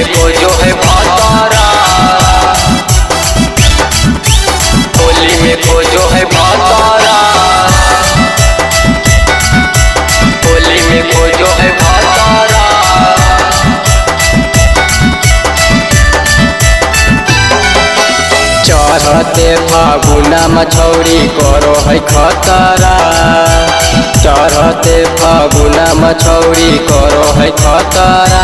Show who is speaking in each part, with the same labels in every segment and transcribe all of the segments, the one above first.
Speaker 1: में खोजो है भातारा, होली में खोजो है भातारा, होली में खोजो है भातारा। चढ़ते फागुना मछौरी करो है खतरा, चढ़ते फागुना मछौरी करो है खतरा।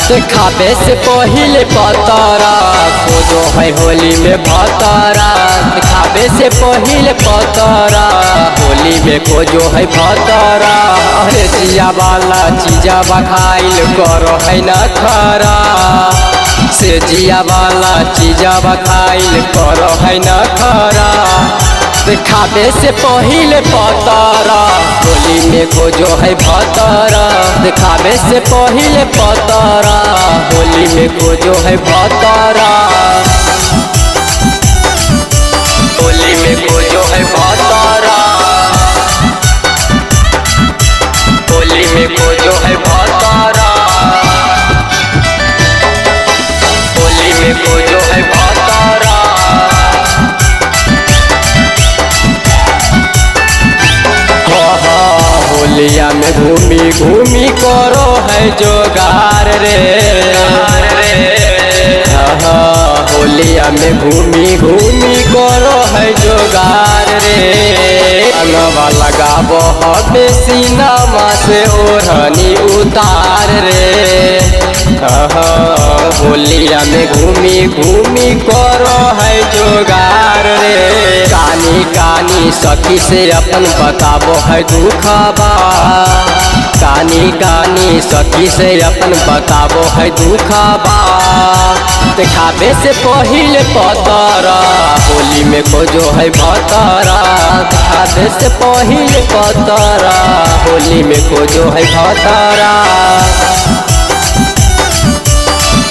Speaker 1: देखाबे से पहिले पतरा खोजो है होली में भातारा, देखाबे से पहिले पतरा होली में खोजो है भातारा। जिया वाला चीजा बखाइल करो है नखरा, से जिया वाला चीजा बखाइल करो है नखरा। देखाबे से पहिले पतरा होली में खोजो है भातारा, देखाबे से पहिले पतरा होली में खोजो है भातारा, होली में खोजो है भातारा, होली में खोजो है भातारा, होली में खोजो है भातारा। होलिया में घूमी घूमी करो है जोगार रे, होलिया में घूमी घूमी करो है जोगार रे। अंगवा लगाबो हबे सीनामा से ओढ़नी उतार रे, होलिया में घूमी घूमी करो है जोगार रे। कानी कानी सखी से अपन बताबो है दुखबा, कानी कानी सखी से अपन बताबो है दुखबा। देखाबे से पहिले पतरा होली में खोजो है भातारा, देखाबे से पहिले पतरा होली में खोजो है भातारा,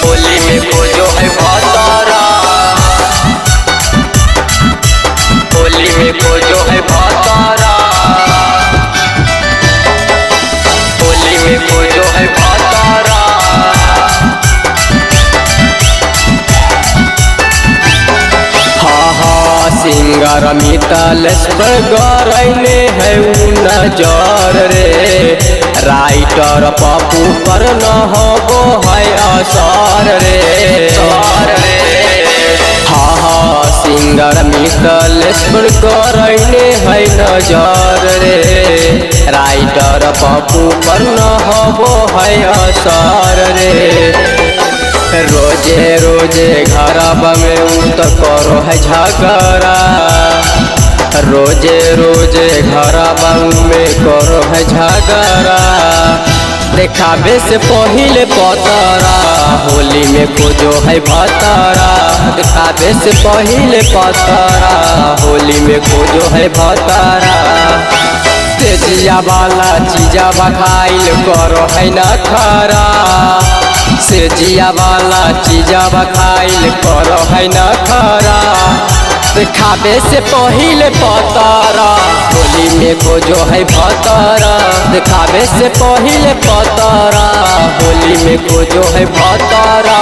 Speaker 1: होली में खोजो है भातारा, होली में खोजो है भातारा, होली में खोजो है भातारा। सिंगर मितलेश्वर गरैले है नजर रे, राइटर पप्पू पर न होबो है असर रे। सिंगर मितलेश्वर गरैले है नजर रे, राइटर पप्पू पर न होबो है असर रे। रोजे रोजे घरबा में उत करो है झगड़ा, रोजे रोजे घरबा में करो है झगड़ा। देखाबे से पहिले पतरा होली में खोजो है भातारा, देखाबे से पहिले पतरा होली में खोजो है भातारा। जिया वाला चीजा बखाइल करो है नखरा, से जिया वाला चीजा बखाइल करो है नखरा। देखाबे से पहिले पतरा होली में खोजो है भातारा, देखाबे से पहिले पतरा होली में खोजो है भातारा।